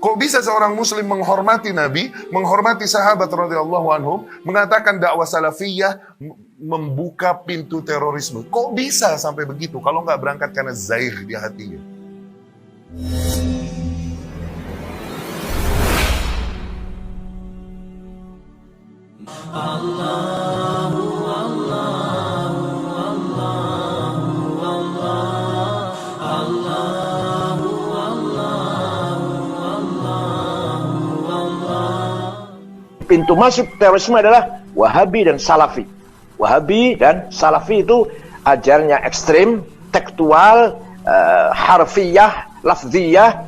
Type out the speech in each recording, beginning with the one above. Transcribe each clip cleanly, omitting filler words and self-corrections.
Kok bisa seorang muslim menghormati Nabi, menghormati sahabat radhiyallahu anhum, mengatakan dakwah salafiyah membuka pintu terorisme? Kok bisa sampai begitu kalau nggak berangkat karena zair di hatinya? Pintu masuk terorisme adalah Wahabi dan Salafi. Wahabi dan Salafi itu ajarannya ekstrim, tekstual, harfiyah, lafziyah,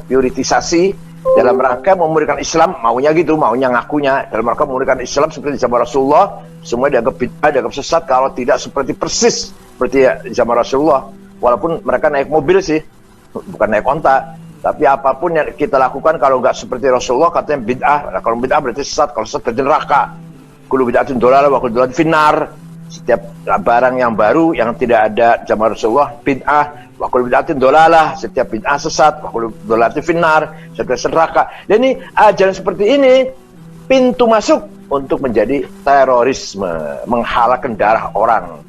puritisasi dalam rangka memurnikan Islam, maunya gitu, maunya ngakunya dalam rangka memurnikan Islam seperti zaman Rasulullah. Semua dianggap bid'ah, dianggap sesat kalau tidak seperti persis seperti zaman Rasulullah. Walaupun mereka naik mobil sih, bukan naik onta. Tapi apapun yang kita lakukan kalau nggak seperti Rasulullah katanya bid'ah. Nah, kalau bid'ah berarti sesat, kalau sesat berarti neraka. Kullu bid'atin dhalalah wa kullu dhalalah finnar. Setiap barang yang baru yang tidak ada zaman Rasulullah bid'ah. Wa kullu bid'atin dhalalah, setiap bid'ah sesat. Wa kullu dhalalatin finnar, setiap neraka. Dan ini ajaran seperti ini pintu masuk untuk menjadi terorisme, menghalakkan darah orang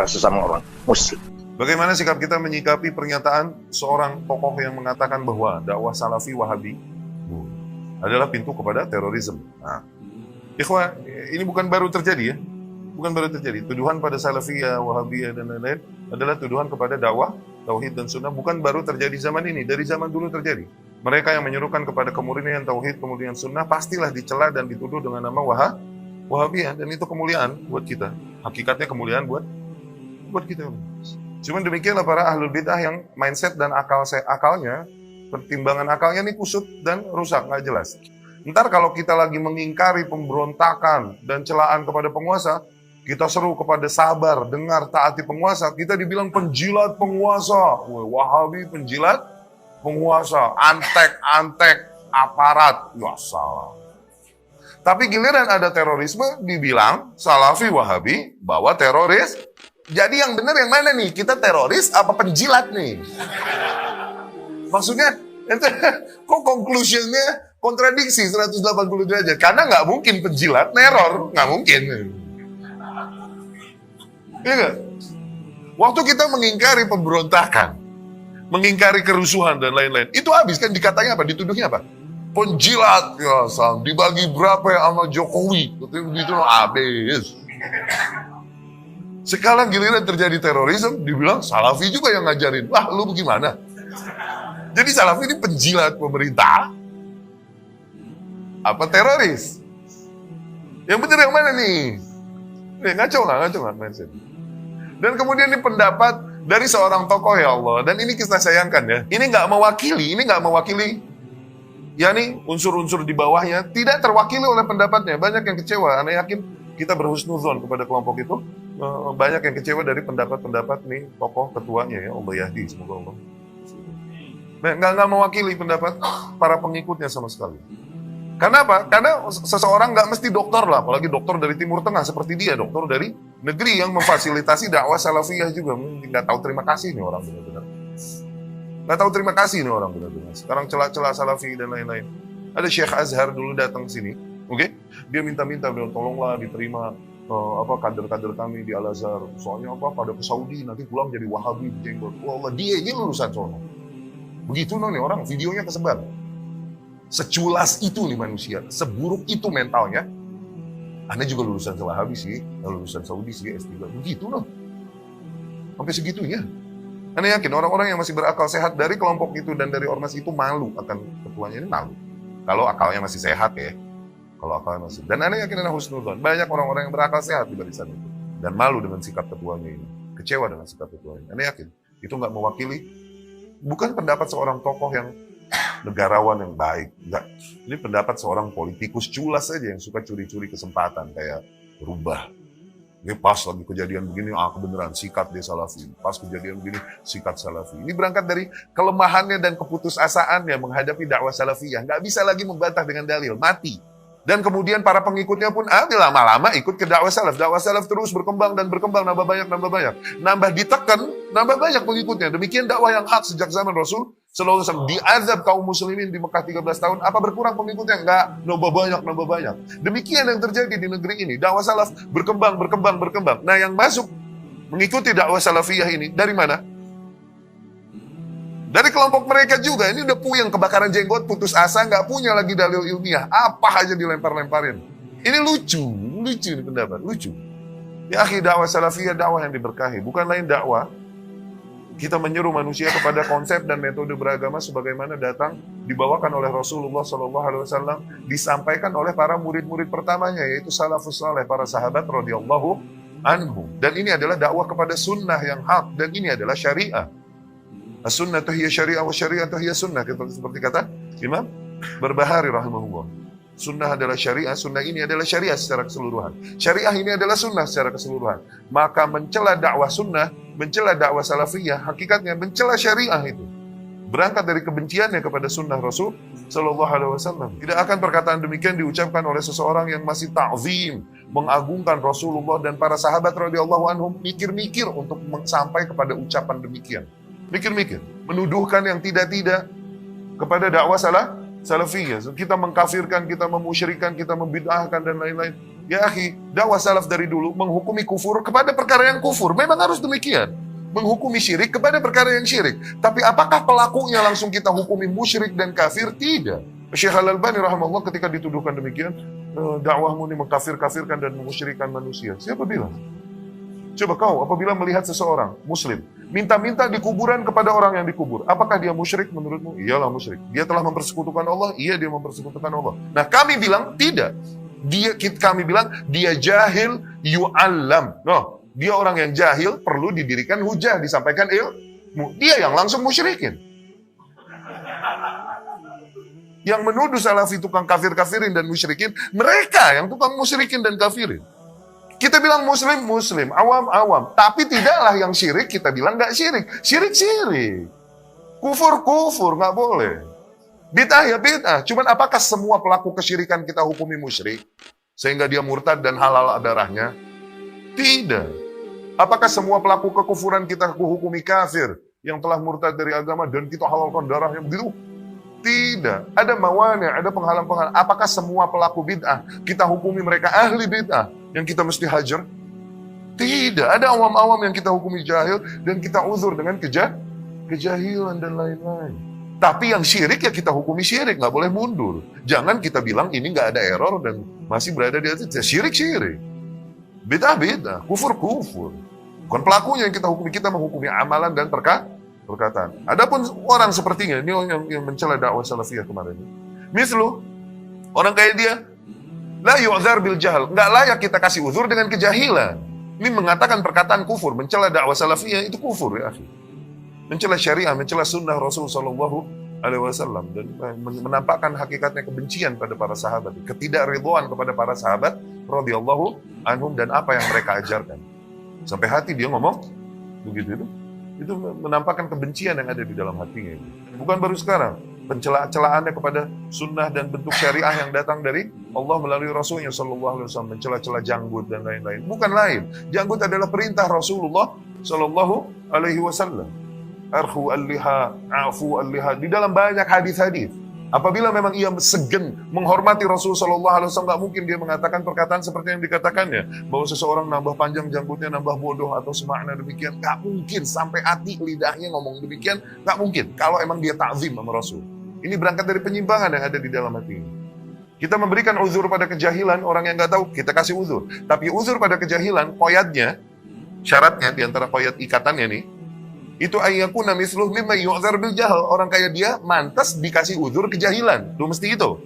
sesama orang muslim. Bagaimana sikap kita menyikapi pernyataan seorang tokoh yang mengatakan bahwa dakwah salafi wahabi adalah pintu kepada terorisme? Nah, ikhwah, ini bukan baru terjadi ya. Bukan baru terjadi. Tuduhan pada salafiyah, wahabiyah, dan lain-lain adalah tuduhan kepada dakwah, tauhid dan sunnah. Bukan baru terjadi zaman ini, dari zaman dulu terjadi. Mereka yang menyerukan kepada kemurnian tauhid, kemudian sunnah, pastilah dicela dan dituduh dengan nama wahabiyah. Dan itu kemuliaan buat kita. Hakikatnya kemuliaan buat kita. Cuman demikianlah para ahlul bid'ah yang mindset dan akalnya, pertimbangan akalnya ini kusut dan rusak, nggak jelas. Ntar kalau kita lagi mengingkari pemberontakan dan celaan kepada penguasa, kita seru kepada sabar, dengar, taati penguasa, kita dibilang penjilat penguasa. Wahabi penjilat penguasa, antek aparat. Ya salah. Tapi giliran ada terorisme, dibilang salafi wahabi bawa teroris. Jadi yang benar yang mana nih? Kita teroris apa penjilat nih? Maksudnya, kok conclusionnya kontradiksi 180 derajat? Karena nggak mungkin penjilat neror, nggak mungkin. Iya nggak? Waktu kita mengingkari pemberontakan, mengingkari kerusuhan dan lain-lain, itu habis kan dikatanya apa? Dituduhnya apa? Penjilat, ya Sam, dibagi berapa ya sama Jokowi? Begitu habis. Sekarang giliran terjadi terorisme, dibilang salafi juga yang ngajarin. Wah, lu bagaimana? Jadi salafi ini penjilat pemerintah? Apa teroris? Yang benar yang mana nih? Ngaco nggak mindset. Dan kemudian ini pendapat dari seorang tokoh, ya Allah. Dan ini kita sayangkan ya. Ini nggak mewakili. Yani unsur-unsur di bawahnya tidak terwakili oleh pendapatnya. Banyak yang kecewa. Anda yakin kita berhusnuzon kepada kelompok itu? Banyak yang kecewa dari pendapat-pendapat nih tokoh ketuanya ya, Allah Yahdi, semoga Allah. Nggak mewakili pendapat para pengikutnya sama sekali. Karena apa? Karena seseorang nggak mesti dokter lah, apalagi dokter dari Timur Tengah seperti dia, dokter dari negeri yang memfasilitasi dakwah salafiyah juga. Nggak tahu terima kasih nih orang benar-benar. Nggak tahu terima kasih nih orang benar-benar. Sekarang celah-celah salafi dan lain-lain. Ada Syekh Azhar dulu datang sini, oke? Dia minta-minta, bilang tolonglah diterima kader-kader kami di Al-Azhar. Soalnya pada ke Saudi nanti pulang jadi Wahabi jenggot. Wallah, dia ini lulusan sono. Begitu nih orang, videonya kesebar. Seculas itu nih manusia, seburuk itu mentalnya. Anda juga lulusan Wahabi sih, lulusan Saudi sih, S3. Begitu loh. Sampai segitunya. Anda yakin orang-orang yang masih berakal sehat dari kelompok itu dan dari ormas itu malu akan ketuanya ini, malu. Kalau akalnya masih sehat ya. Kalau akalnya masih. Dan Anda yakin Anda husnudzon. Banyak orang-orang yang berakal sehat di barisan itu. Dan malu dengan sikap ketuanya ini. Kecewa dengan sikap ketuanya. Anda yakin? Itu nggak mewakili. Bukan pendapat seorang tokoh yang negarawan yang baik. Enggak. Ini pendapat seorang politikus culas saja yang suka curi-curi kesempatan. Kayak berubah. Ini pas lagi kejadian begini, kebenaran sikat dia salafi. Pas kejadian begini, sikat salafi. Ini berangkat dari kelemahannya dan keputusasaannya menghadapi dakwah salafiyah. Nggak bisa lagi membantah dengan dalil. Mati. Dan kemudian para pengikutnya pun lama-lama ikut ke dakwah salaf. Dakwah salaf terus berkembang dan berkembang, nambah banyak, nambah banyak. Nambah ditekan, nambah banyak pengikutnya. Demikian dakwah yang hak sejak zaman Rasul Sallallahu Alaihi Wasallam. Diazab kaum muslimin di Mekah 13 tahun. Apa berkurang pengikutnya? Enggak, nambah banyak, nambah banyak. Demikian yang terjadi di negeri ini. Dakwah salaf berkembang, berkembang, berkembang. Nah, yang masuk mengikuti dakwah salafiyah ini dari mana? Dari kelompok mereka juga. Ini udah puyeng, kebakaran jenggot, putus asa, nggak punya lagi dalil ilmiah. Apa aja dilempar-lemparin. Ini lucu ini pendapat, lucu. Ya akhi, dakwah salafiyah, dakwah yang diberkahi. Bukan lain dakwah kita menyeru manusia kepada konsep dan metode beragama sebagaimana datang dibawakan oleh Rasulullah SAW, disampaikan oleh para murid-murid pertamanya, yaitu salafus saleh, para sahabat radhiyallahu anhum. Dan ini adalah dakwah kepada sunnah yang hak, dan ini adalah syariah. As-sunnah hiya syariah wa syariah hiya sunnah. Seperti kata Imam Barbahari rahimahullah. Sunnah adalah syariah, sunnah ini adalah syariah secara keseluruhan. Syariah ini adalah sunnah secara keseluruhan. Maka mencela dakwah sunnah, mencela dakwah salafiyah, hakikatnya mencela syariah itu. Berangkat dari kebenciannya kepada sunnah Rasul Sallallahu Alaihi Wasallam. Tidak akan perkataan demikian diucapkan oleh seseorang yang masih ta'zim, mengagungkan Rasulullah dan para sahabat radhiyallahu anhum, mikir-mikir untuk sampai kepada ucapan demikian. Mikir-mikir, menuduhkan yang tidak-tidak kepada dakwah salafiyah. Kita mengkafirkan, kita memusyrikan, kita membid'ahkan dan lain-lain. Ya akhi, dakwah salaf dari dulu menghukumi kufur kepada perkara yang kufur. Memang harus demikian. Menghukumi syirik kepada perkara yang syirik. Tapi apakah pelakunya langsung kita hukumi musyrik dan kafir? Tidak. Syekh Al-Albani rahimahullah ketika dituduhkan demikian, dakwahmu ini mengkafir-kafirkan dan memusyrikan manusia. Siapa bilang? Coba kau apabila melihat seseorang muslim minta-minta di kuburan kepada orang yang dikubur, apakah dia musyrik menurutmu? Iyalah musyrik. Dia telah mempersekutukan Allah? Iya, dia mempersekutukan Allah. Nah, kami bilang tidak. Kami bilang dia jahil yu'allam. No, dia orang yang jahil, perlu didirikan hujah, disampaikan ilmu. Dia yang langsung musyrikin. Yang menuduh salafi tukang kafir-kafirin dan musyrikin, mereka yang tukang musyrikin dan kafirin. Kita bilang muslim, awam. Tapi tidaklah yang syirik, kita bilang nggak syirik. Syirik. Kufur, nggak boleh. Bid'ah ya bid'ah. Cuman apakah semua pelaku kesyirikan kita hukumi musyrik? Sehingga dia murtad dan halal darahnya? Tidak. Apakah semua pelaku kekufuran kita hukumi kafir? Yang telah murtad dari agama dan kita halalkan darahnya begitu? Tidak. Ada mawani, ada penghalang-penghalang. Apakah semua pelaku bid'ah kita hukumi mereka ahli bid'ah yang kita mesti hajar? Tidak. Ada awam-awam yang kita hukumi jahil dan kita uzur dengan kejahilan dan lain-lain. Tapi yang syirik ya kita hukumi syirik, nggak boleh mundur. Jangan kita bilang ini nggak ada error dan masih berada di atas. Syirik. Bid'ah. Kufur. Bukan pelakunya yang kita hukumi, kita menghukumi amalan dan perkataan. Adapun orang sepertinya, ini yang mencela dakwah salafiyah kemarin. Mislu, orang kayak dia, la yu'zar bil jahal. Nggak layak kita kasih uzur dengan kejahilan. Ini mengatakan perkataan kufur, mencela dakwah salafiyah itu kufur ya akhi. Mencela syariah, mencela sunnah Rasul Sallallahu Alaihi Wasallam dan menampakkan hakikatnya kebencian pada para sahabat, ketidakridhaan kepada para sahabat radhiyallahu anhum dan apa yang mereka ajarkan. Sampai hati dia ngomong begitu itu menampakkan kebencian yang ada di dalam hatinya. Bukan baru sekarang, pencela-celaannya kepada sunnah dan bentuk syariah yang datang dari Allah melalui Rasulnya Sallallahu Alaihi Wasallam, mencela-cela janggut dan lain-lain. Bukan lain, janggut adalah perintah Rasulullah Sallallahu Alaihi Wasallam. Arhu al-liha, afu al-liha. Di dalam banyak hadis-hadis. Apabila memang ia segen menghormati Rasul Sallallahu Alaihi Wasallam, nggak mungkin dia mengatakan perkataan seperti yang dikatakannya, bahwa seseorang nambah panjang janggutnya, nambah bodoh atau semakna demikian. Nggak mungkin sampai hati lidahnya ngomong demikian. Nggak mungkin. Kalau emang dia ta'zim sama Rasul. Ini berangkat dari penyimpangan yang ada di dalam hati ini. Kita memberikan uzur pada kejahilan orang yang nggak tahu, kita kasih uzur. Tapi uzur pada kejahilan, qoyatnya, syaratnya diantara qoyat ikatannya nih, itu ayyakuna misluh mimma yu'zar bil jahal. Orang kayak dia mantas dikasih uzur kejahilan. Tuh mesti itu.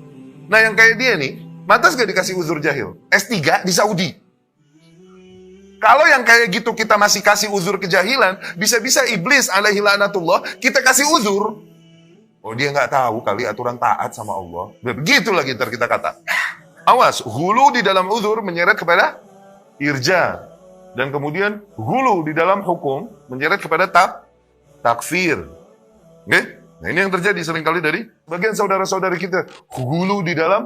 Nah yang kayak dia nih, mantas gak dikasih uzur jahil? S3 di Saudi. Kalau yang kayak gitu kita masih kasih uzur kejahilan, bisa-bisa iblis alaihi la'natullah kita kasih uzur. Oh dia gak tahu kali aturan taat sama Allah. Begitu lagi ntar kita kata. Awas, hulu di dalam uzur menyeret kepada irja. Dan kemudian hulu di dalam hukum menyeret kepada takfir. Nah ini yang terjadi seringkali dari bagian saudara-saudari kita. Hulu di dalam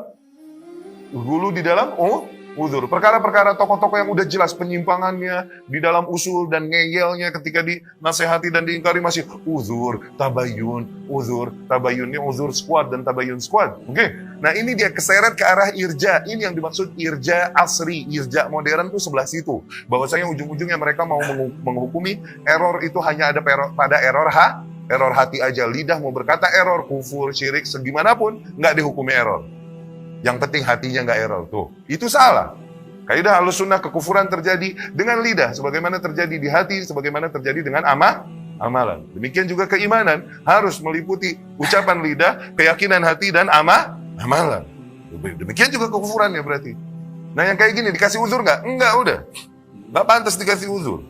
Gulu di dalam uzur. Perkara-perkara tokoh-tokoh yang udah jelas penyimpangannya di dalam usul dan ngeyelnya ketika dinasehati dan diingkari masih uzur, tabayun. Ini uzur squad dan tabayun squad. Oke. Nah, ini dia keseret ke arah irja. Ini yang dimaksud irja asri, irja modern tuh sebelah situ. Bahwasanya ujung-ujungnya mereka mau menghukumi error itu hanya ada pada error hati aja. Lidah mau berkata error, kufur, syirik, segimanapun nggak dihukumi error. Yang penting hatinya nggak error. Tuh, itu salah. Kaidah Ahlussunnah, kekufuran terjadi dengan lidah, sebagaimana terjadi di hati, sebagaimana terjadi dengan amalan. Demikian juga keimanan harus meliputi ucapan lidah, keyakinan hati, dan amalan. Demikian juga kekufurannya berarti. Nah, yang kayak gini dikasih uzur nggak? Enggak, udah. Nggak pantas dikasih uzur.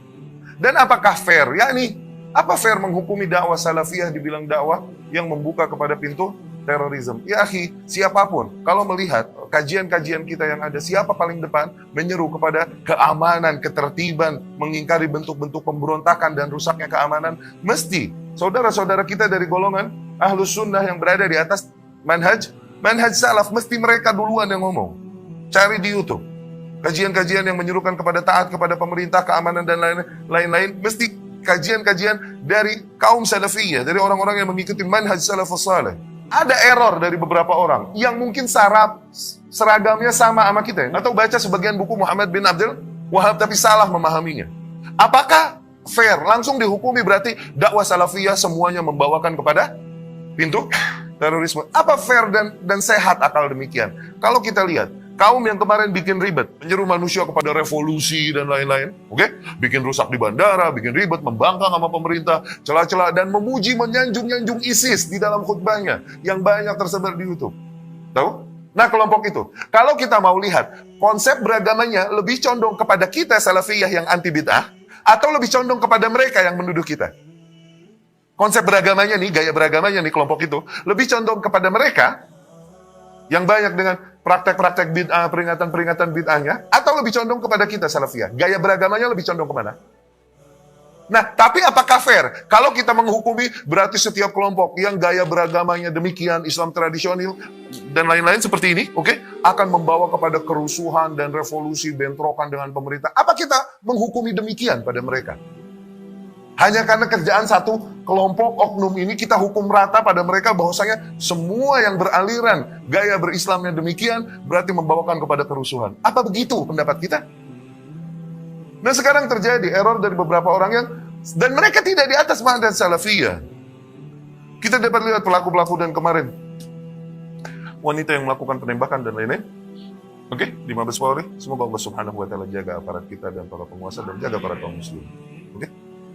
Dan apakah fair? Yakni, apa fair menghukumi dakwah salafiyah dibilang dakwah yang membuka kepada pintu terorisme? Ya akhi, siapapun, kalau melihat kajian-kajian kita yang ada, siapa paling depan menyeru kepada keamanan, ketertiban, mengingkari bentuk-bentuk pemberontakan dan rusaknya keamanan, mesti saudara-saudara kita dari golongan Ahlus Sunnah yang berada di atas manhaj salaf, mesti mereka duluan yang ngomong. Cari di YouTube kajian-kajian yang menyerukan kepada taat kepada pemerintah, keamanan, dan lain-lain, mesti kajian-kajian dari kaum salafiyah, dari orang-orang yang mengikuti manhaj salafus salih. Ada error dari beberapa orang yang mungkin seragamnya sama kita, atau baca sebagian buku Muhammad bin Abdul Wahab tapi salah memahaminya. Apakah fair langsung dihukumi berarti dakwah salafiyah semuanya membawakan kepada pintu terorisme? Apa fair dan sehat akal demikian? Kalau kita lihat kaum yang kemarin bikin ribet, menyeru manusia kepada revolusi dan lain-lain, bikin rusak di bandara, bikin ribet, membangkang sama pemerintah, celah-celah, dan memuji, menyanjung-nyanjung ISIS di dalam khutbahnya, yang banyak tersebar di YouTube. Tahu? Nah, kelompok itu, kalau kita mau lihat, konsep beragamanya lebih condong kepada kita salafiyah yang anti bid'ah, atau lebih condong kepada mereka yang menuduh kita? Konsep beragamanya nih, gaya beragamanya nih kelompok itu, lebih condong kepada mereka yang banyak dengan praktek-praktek bid'ah, peringatan-peringatan bid'ahnya, atau lebih condong kepada kita salafiyah? Gaya beragamanya lebih condong kemana? Nah, tapi apakah fair? Kalau kita menghukumi, berarti setiap kelompok yang gaya beragamanya demikian, Islam tradisional, dan lain-lain seperti ini, akan membawa kepada kerusuhan dan revolusi, bentrokan dengan pemerintah. Apa kita menghukumi demikian pada mereka? Hanya karena kerjaan satu kelompok oknum ini kita hukum rata pada mereka bahwasanya semua yang beraliran gaya berislamnya demikian berarti membawakan kepada kerusuhan. Apa begitu pendapat kita? Nah, sekarang terjadi error dari beberapa orang yang dan mereka tidak di atas manhaj salafiyah. Kita dapat lihat pelaku-pelaku dan kemarin wanita yang melakukan penembakan dan lain-lain. Di Mabes Polri, semoga Allah Subhanahu wa taala jaga aparat kita dan para penguasa dan jaga para kaum muslim.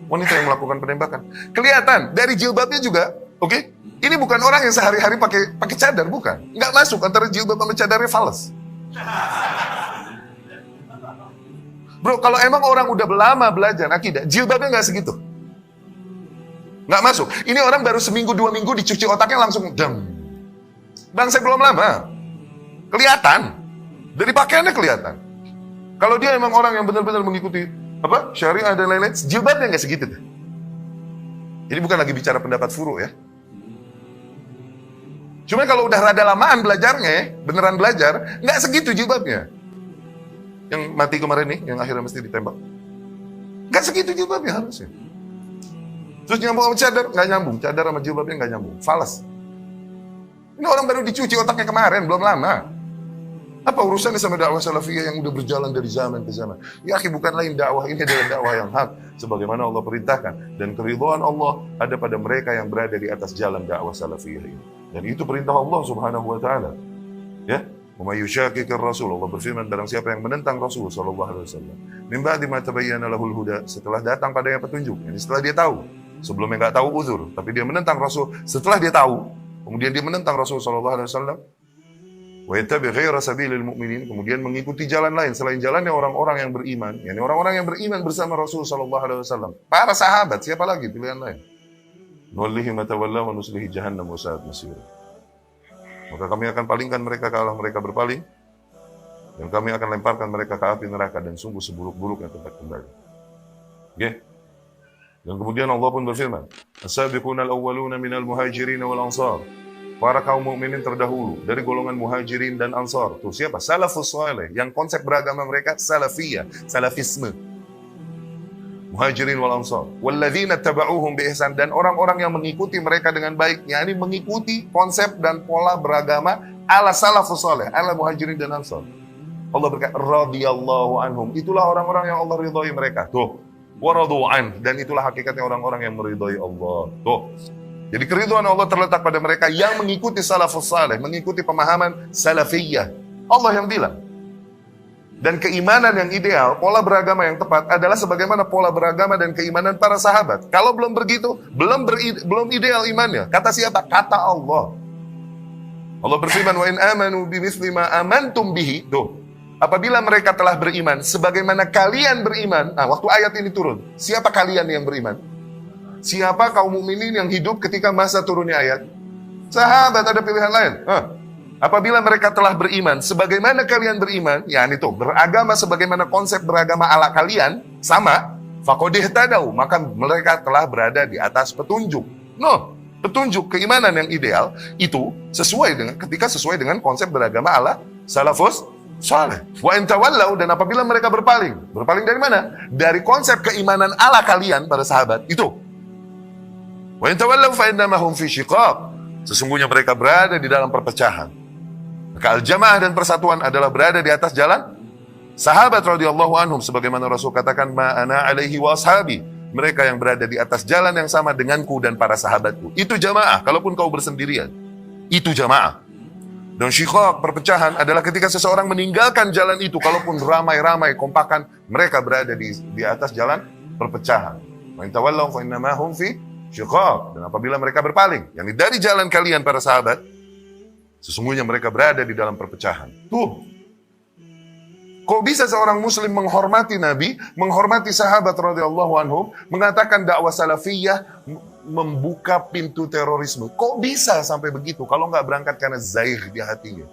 Wanita yang melakukan penembakan. Kelihatan dari jilbabnya juga, ini bukan orang yang sehari-hari pakai cadar, bukan. Nggak masuk antara jilbab sama cadarnya fals. Bro, kalau emang orang udah lama belajar akidah, jilbabnya nggak segitu. Nggak masuk. Ini orang baru seminggu, 2 minggu dicuci otaknya langsung dem. Bangsa belum lama. Kelihatan. Dari pakaiannya kelihatan. Kalau dia emang orang yang benar-benar mengikuti syariah dan lain-lain, jilbabnya nggak segitu deh. Jadi bukan lagi bicara pendapat furu ya. Cuma kalau udah rada lamaan belajarnya, beneran belajar, nggak segitu jilbabnya. Yang mati kemarin nih, yang akhirnya mesti ditembak, nggak segitu jilbabnya harusnya. Terus nyambung sama cadar, nggak nyambung. Cadar sama jilbabnya nggak nyambung, falas. Ini orang baru dicuci otaknya kemarin, belum lama. Apa urusannya sama dakwah salafiyah yang udah berjalan dari zaman ke zaman? Ya akhi, bukan lain dakwah ini adalah dakwah yang hak sebagaimana Allah perintahkan, dan keridhaan Allah ada pada mereka yang berada di atas jalan dakwah salafiyah ini. Dan itu perintah Allah Subhanahu wa taala. Ya, wa may yushaqiqir rasul, Allah berfirman, barang siapa yang menentang Rasul sallallahu alaihi wasallam, min ba'di ma tabayyana lahul huda, setelah datang padanya petunjuk, yani setelah dia tahu. Sebelumnya nggak tahu uzur, tapi dia menentang Rasul setelah dia tahu, kemudian dia menentang Rasul sallallahu alaihi wasallam. Wa yattabi' ghaira sabilil mu'minin, kemudian mengikuti jalan lain selain jalannya orang-orang yang beriman, yakni orang-orang yang beriman bersama Rasul sallallahu alaihi wasallam. Para sahabat, siapa lagi pilihan lain? Nuwallihi ma tawalla wa nuslihi jahannam wa sa'at masir. Maka kami akan palingkan mereka ke arah mereka berpaling, dan kami akan lemparkan mereka ke api neraka, dan sungguh seburuk-buruknya tempat kembali. Dan kemudian Allah pun berfirman, as-sabiquna al-awwaluna minal muhajirin wal ansar para kaum mukminin terdahulu dari golongan muhajirin dan ansor. Tuh siapa? Salafus saleh, yang konsep beragama mereka salafiyah, salafisme. Muhajirin wal ansor. Walladzina tabauhum bi ihsan, dan orang-orang yang mengikuti mereka dengan baik, yakni mengikuti konsep dan pola beragama ala salafus saleh, ala muhajirin dan ansor. Allah berkata, radhiyallahu anhum. Itulah orang-orang yang Allah ridhoi mereka. Tuh. Waradu an, dan itulah hakikatnya orang-orang yang meridhoi Allah. Tuh. Jadi keridhaan Allah terletak pada mereka yang mengikuti salafus saleh, mengikuti pemahaman salafiyah. Allah yang bilang. Dan keimanan yang ideal, pola beragama yang tepat adalah sebagaimana pola beragama dan keimanan para sahabat. Kalau belum begitu, belum ideal imannya. Kata siapa? Kata Allah. Allah berfirman, wa in amanu bimithli ma amantum bihi. Tuh. Apabila mereka telah beriman sebagaimana kalian beriman. Nah, waktu ayat ini turun, siapa kalian yang beriman? Siapa kaum mukminin yang hidup ketika masa turunnya ayat? Sahabat, ada pilihan lain. Apabila mereka telah beriman sebagaimana kalian beriman, yakni itu beragama sebagaimana konsep beragama ala kalian sama, faqad ihtadau, maka mereka telah berada di atas petunjuk. Petunjuk keimanan yang ideal itu sesuai dengan konsep beragama ala salafus saleh. Wa in tawallau, dan apabila mereka berpaling dari mana? Dari konsep keimanan ala kalian para sahabat itu. Wa in tawallau fa innama hum fi shiqaq, sesungguhnya mereka berada di dalam perpecahan. Maka al-jamaah dan persatuan adalah berada di atas jalan sahabat radhiyallahu anhum, sebagaimana Rasul katakan, ma ana alaihi wa ashabi, mereka yang berada di atas jalan yang sama denganku dan para sahabatku. Itu jamaah, kalaupun kau bersendirian. Itu jamaah. Dan syiqaq, perpecahan, adalah ketika seseorang meninggalkan jalan itu, kalaupun ramai-ramai kompakan, mereka berada di atas jalan perpecahan. Wa in tawallaw fa innama hum fi syiqaq, dan apabila mereka berpaling, yakni dari jalan kalian para sahabat, sesungguhnya mereka berada di dalam perpecahan. Tuh. Kok bisa seorang muslim menghormati Nabi, menghormati sahabat radhiyallahu anhum, mengatakan dakwah salafiyah membuka pintu terorisme? Kok bisa sampai begitu kalau nggak berangkat karena zair di hatinya?